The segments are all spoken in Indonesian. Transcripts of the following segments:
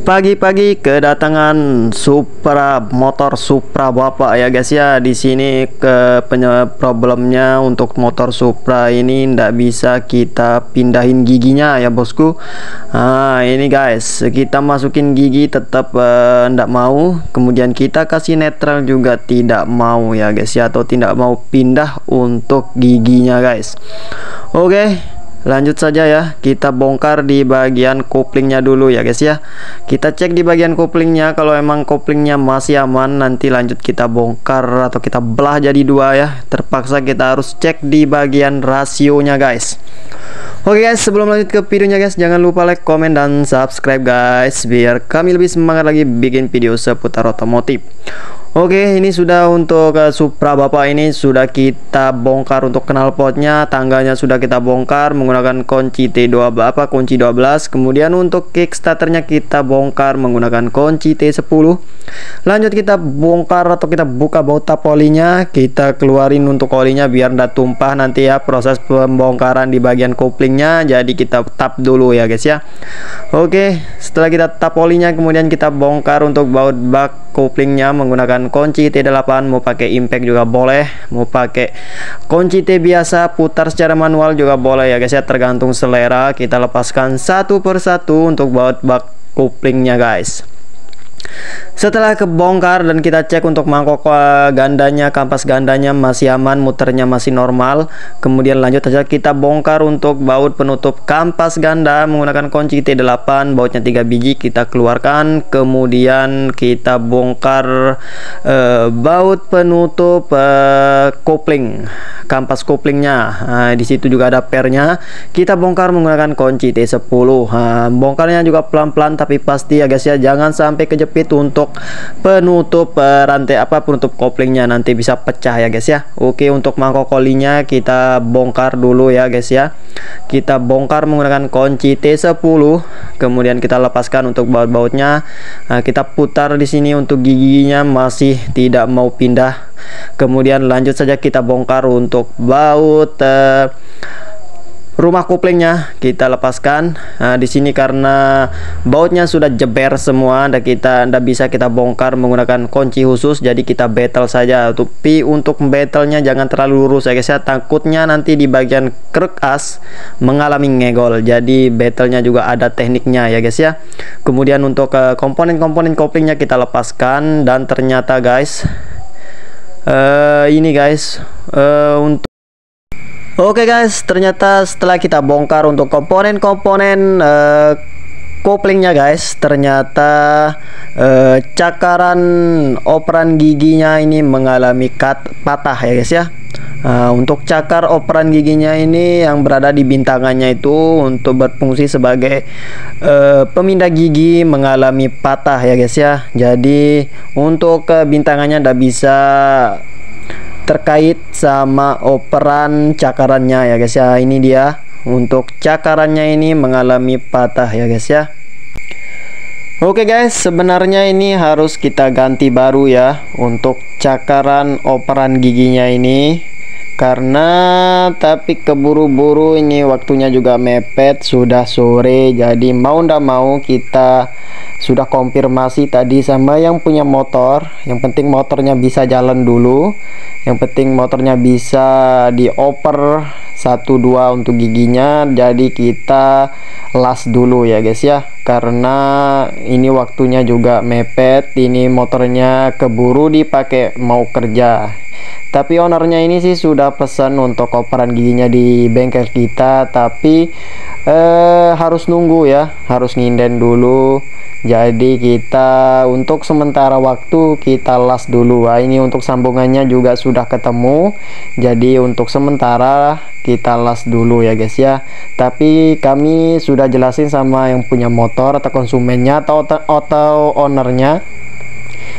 Pagi-pagi kedatangan motor Supra Bapak ya guys ya. Di sini problemnya untuk motor Supra ini ndak bisa kita pindahin giginya ya bosku. Nah ini guys, kita masukin gigi tetap ndak mau, kemudian kita kasih netral juga tidak mau ya guys ya, atau tidak mau pindah untuk giginya guys. Oke, lanjut saja ya, kita bongkar di bagian koplingnya dulu ya guys ya. Kita cek di bagian koplingnya, kalau emang koplingnya masih aman, nanti lanjut kita bongkar atau kita belah jadi dua ya. Terpaksa kita harus cek di bagian rasionya guys. Oke guys, sebelum lanjut ke videonya guys, jangan lupa like, komen, dan subscribe guys, biar kami lebih semangat lagi bikin video seputar otomotif. Oke, ini sudah untuk Supra Bapak ini sudah kita bongkar untuk knalpotnya, tangganya sudah kita bongkar menggunakan kunci kunci 12. Kemudian untuk kickstarternya kita bongkar menggunakan kunci T10. Lanjut kita bongkar atau kita buka baut tap olinya, kita keluarin untuk olinya biar tidak tumpah nanti ya proses pembongkaran di bagian koplingnya. Jadi kita tap dulu ya guys ya. Oke, setelah kita tap olinya, kemudian kita bongkar untuk baut bak koplingnya menggunakan kunci T8. Mau pakai impact juga boleh, mau pakai kunci T biasa putar secara manual juga boleh ya guys ya, tergantung selera. Kita lepaskan satu persatu untuk baut bak koplingnya guys. Setelah kebongkar dan kita cek untuk mangkok gandanya, kampas gandanya masih aman, muternya masih normal. Kemudian lanjut saja kita bongkar untuk baut penutup kampas ganda menggunakan kunci T8, bautnya 3 biji kita keluarkan. Kemudian kita bongkar baut penutup kopling, kampas koplingnya. Nah, di situ juga ada pernya, kita bongkar menggunakan kunci T10. Nah, bongkarnya juga pelan-pelan tapi pasti ya guys ya, jangan sampai kejepit untuk penutup penutup koplingnya, nanti bisa pecah ya guys ya. Oke, untuk mangkok olinya kita bongkar dulu ya guys ya. Kita bongkar menggunakan kunci T10, kemudian kita lepaskan untuk baut-bautnya. Nah, kita putar di sini untuk giginya masih tidak mau pindah. Kemudian lanjut saja kita bongkar untuk baut rumah koplingnya, kita lepaskan. Nah, di sini karena bautnya sudah jeber semua, ndak bisa kita bongkar menggunakan kunci khusus, jadi kita betel saja. Tapi untuk betelnya jangan terlalu lurus ya guys ya, takutnya nanti di bagian krek as mengalami ngegol. Jadi betelnya juga ada tekniknya ya guys ya. Kemudian untuk komponen-komponen koplingnya kita lepaskan, dan ternyata guys ini guys untuk oke guys, ternyata setelah kita bongkar untuk komponen-komponen koplingnya guys, ternyata cakaran operan giginya ini mengalami patah ya guys ya. Untuk cakar operan giginya ini yang berada di bintangannya itu untuk berfungsi sebagai pemindah gigi mengalami patah ya guys ya. Jadi untuk bintangannya tidak bisa terkait sama operan cakarannya ya guys ya. Ini dia untuk cakarannya ini mengalami patah ya guys ya. Oke guys, sebenarnya ini harus kita ganti baru ya untuk cakaran operan giginya ini, karena tapi keburu-buru ini waktunya juga mepet, sudah sore. Jadi mau ndak mau kita sudah konfirmasi tadi sama yang punya motor. Yang penting motornya bisa jalan dulu, yang penting motornya bisa dioper 1-2 untuk giginya. Jadi kita las dulu ya guys ya, karena ini waktunya juga mepet, ini motornya keburu dipakai mau kerja. Tapi ownernya ini sih sudah pesan untuk operan giginya di bengkel kita, tapi harus nunggu ya, harus nginden dulu. Jadi kita untuk sementara waktu kita las dulu. Nah, ini untuk sambungannya juga sudah ketemu, jadi untuk sementara kita las dulu ya guys ya. Tapi kami sudah jelasin sama yang punya motor atau konsumennya atau ownernya,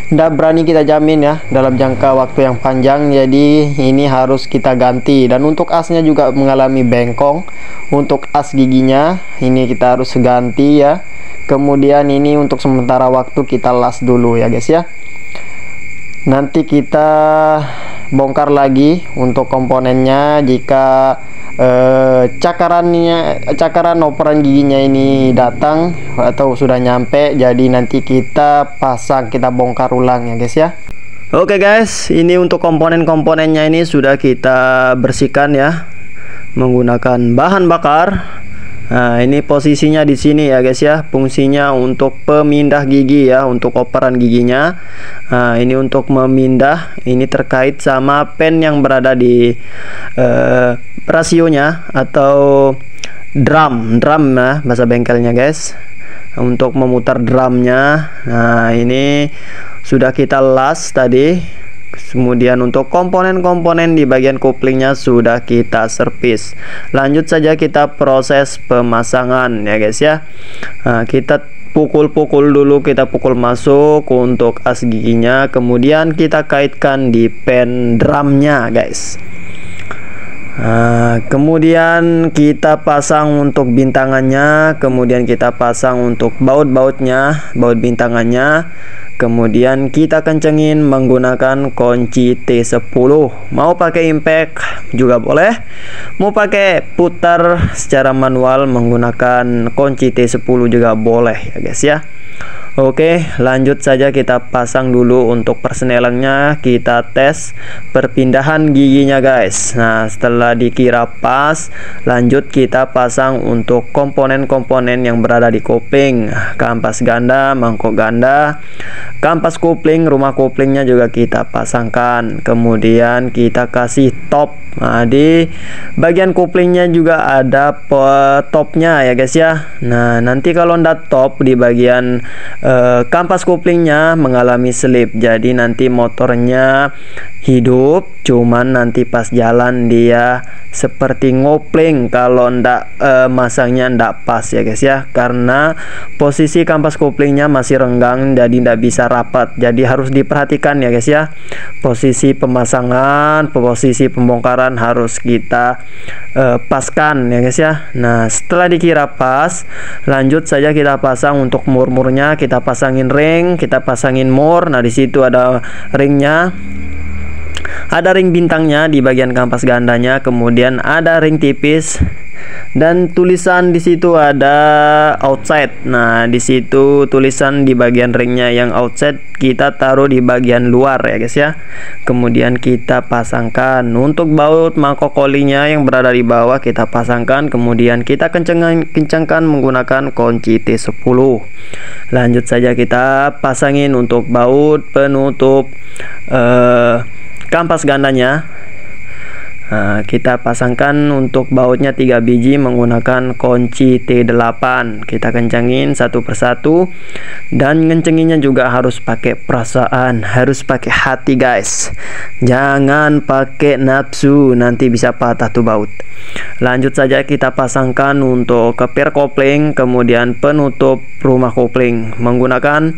nggak berani kita jamin ya dalam jangka waktu yang panjang. Jadi ini harus kita ganti. Dan untuk asnya juga mengalami bengkong, untuk as giginya ini kita harus ganti ya. Kemudian ini untuk sementara waktu kita las dulu ya guys ya. nanti kita bongkar lagi untuk komponennya. Jika cakaran operan giginya ini datang atau sudah nyampe, jadi nanti kita bongkar ulang ya guys ya. Oke guys, ini untuk komponen-komponennya ini sudah kita bersihkan ya menggunakan bahan bakar. Nah, ini posisinya di sini ya guys ya. Fungsinya untuk pemindah gigi ya, untuk operan giginya. Nah, ini untuk memindah, ini terkait sama pen yang berada di rasionya atau drum ya bahasa bengkelnya guys. Untuk memutar drumnya. Nah, ini sudah kita las tadi. Kemudian untuk komponen-komponen di bagian couplingnya sudah kita servis. Lanjut saja kita proses pemasangan ya guys ya. Nah, kita pukul-pukul dulu, kita pukul masuk untuk as giginya, kemudian kita kaitkan di pen drumnya guys. Nah, kemudian kita pasang untuk bintangannya, kemudian kita pasang untuk baut-bautnya, baut bintangannya. Kemudian kita kencengin menggunakan kunci T10. Mau pakai impact juga boleh, mau pakai putar secara manual menggunakan kunci T10 juga boleh ya guys ya. Oke, lanjut saja kita pasang dulu untuk persnelannya. Kita tes perpindahan giginya guys. Nah, setelah dikira pas, lanjut kita pasang untuk komponen-komponen yang berada di kupling. Kampas ganda, mangkok ganda, kampas kupling, rumah kuplingnya juga kita pasangkan. Kemudian kita kasih top. Nah, di bagian kuplingnya juga ada topnya ya guys ya. Nah, nanti kalau ndak top di bagian kampas kuplingnya mengalami slip, jadi nanti motornya hidup, cuman nanti pas jalan dia seperti ngopling kalau ndak masangnya ndak pas ya guys ya, karena posisi kampas kuplingnya masih renggang jadi ndak bisa rapat. Jadi harus diperhatikan ya guys ya, posisi pemasangan, posisi pembongkaran harus kita paskan ya guys ya. Nah, setelah dikira pas, lanjut saja kita pasang untuk mur-murnya. Kita pasangin ring, kita pasangin mur. Nah, di situ ada ringnya, ada ring bintangnya di bagian kampas gandanya, kemudian ada ring tipis dan tulisan di situ ada outside. Nah, di situ tulisan di bagian ringnya yang outside kita taruh di bagian luar ya guys ya. Kemudian kita pasangkan untuk baut mangkok olinya yang berada di bawah, kita pasangkan, kemudian kita kencangkan menggunakan kunci T10. Lanjut saja kita pasangin untuk baut penutup kampas gandanya. Nah, kita pasangkan untuk bautnya 3 biji menggunakan kunci T8. Kita kencangin satu persatu, dan ngencenginnya juga harus pakai perasaan, harus pakai hati guys. Jangan pakai nafsu, nanti bisa patah tuh baut. Lanjut saja kita pasangkan untuk keper kopling, kemudian penutup rumah kopling menggunakan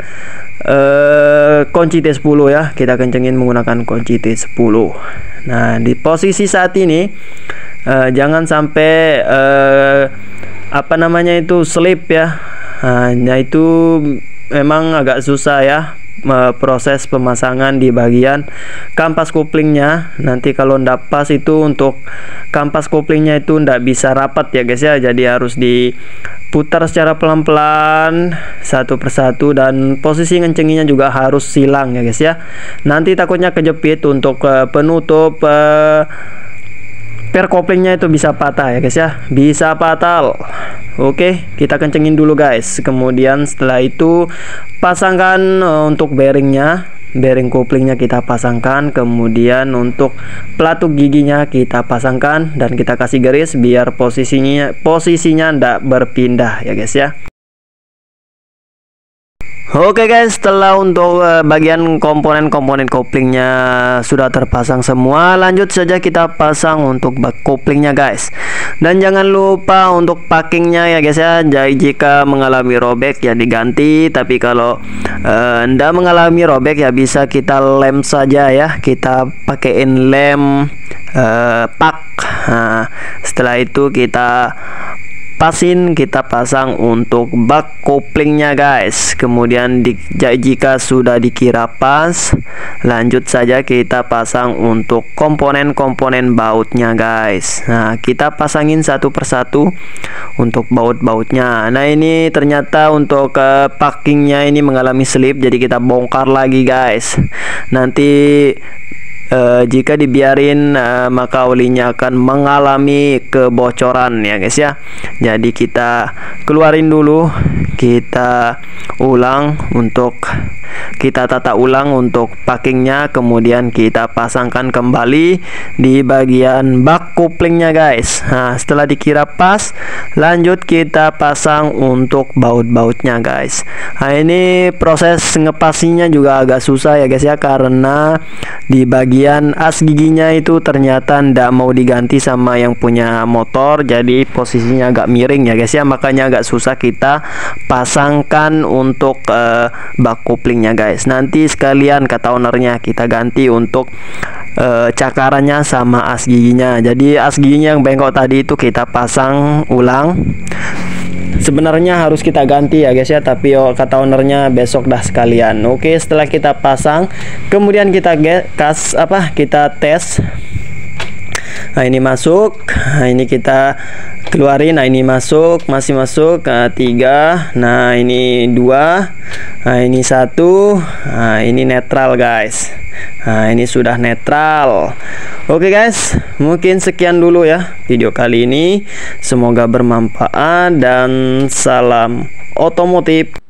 kunci T10 ya. Kita kencengin menggunakan kunci T10. Nah, di posisi saat ini jangan sampai apa namanya itu slip ya. Nah, itu memang agak susah ya proses pemasangan di bagian kampas kuplingnya. Nanti kalau ndak pas itu untuk kampas kuplingnya itu ndak bisa rapat ya guys ya, jadi harus diputar secara pelan-pelan satu persatu, dan posisi ngencenginya juga harus silang ya guys ya. Nanti takutnya kejepit untuk penutup per koplingnya itu bisa patah ya guys ya, bisa fatal. Oke, kita kencengin dulu guys. Kemudian setelah itu pasangkan untuk bearingnya, bearing koplingnya kita pasangkan. Kemudian untuk pelatuk giginya kita pasangkan dan kita kasih garis biar posisinya ndak berpindah ya guys ya. Oke guys, setelah untuk bagian komponen-komponen koplingnya sudah terpasang semua, lanjut saja kita pasang untuk bak koplingnya guys. Dan jangan lupa untuk packingnya ya guys ya. Jadi jika mengalami robek ya diganti, tapi kalau ndak mengalami robek ya bisa kita lem saja ya. Kita pakein lem pak. Nah, setelah itu kita ngepasin, kita pasang untuk bak koplingnya guys. Kemudian jika sudah dikira pas, lanjut saja kita pasang untuk komponen-komponen bautnya guys. Nah, kita pasangin satu persatu untuk baut-bautnya. Nah, ini ternyata untuk packingnya ini mengalami slip, jadi kita bongkar lagi guys. Nanti jika dibiarin maka olinya akan mengalami kebocoran ya guys ya. Jadi kita keluarin dulu, kita tata ulang untuk packingnya, kemudian kita pasangkan kembali di bagian bak koplingnya guys. Nah, setelah dikira pas, lanjut kita pasang untuk baut-bautnya guys. Nah, ini proses ngepasinya juga agak susah ya guys ya, karena di bagian as giginya itu ternyata ndak mau diganti sama yang punya motor, jadi posisinya agak miring ya guys ya, makanya agak susah kita pasangkan untuk bak koplingnya guys. Nanti sekalian kata ownernya kita ganti untuk cakarannya sama as giginya. Jadi as giginya yang bengkok tadi itu kita pasang ulang. Sebenarnya harus kita ganti ya guys ya, tapi kata ownernya besok dah sekalian. Oke, setelah kita pasang, kemudian kita tes. Nah, ini masuk. Nah, ini kita keluarin. Nah, ini masuk, masih masuk. 3. Nah, ini 2. Nah, ini 1. Nah, ini netral guys. Nah, ini sudah netral. Oke guys, mungkin sekian dulu ya video kali ini. Semoga bermanfaat dan salam otomotif.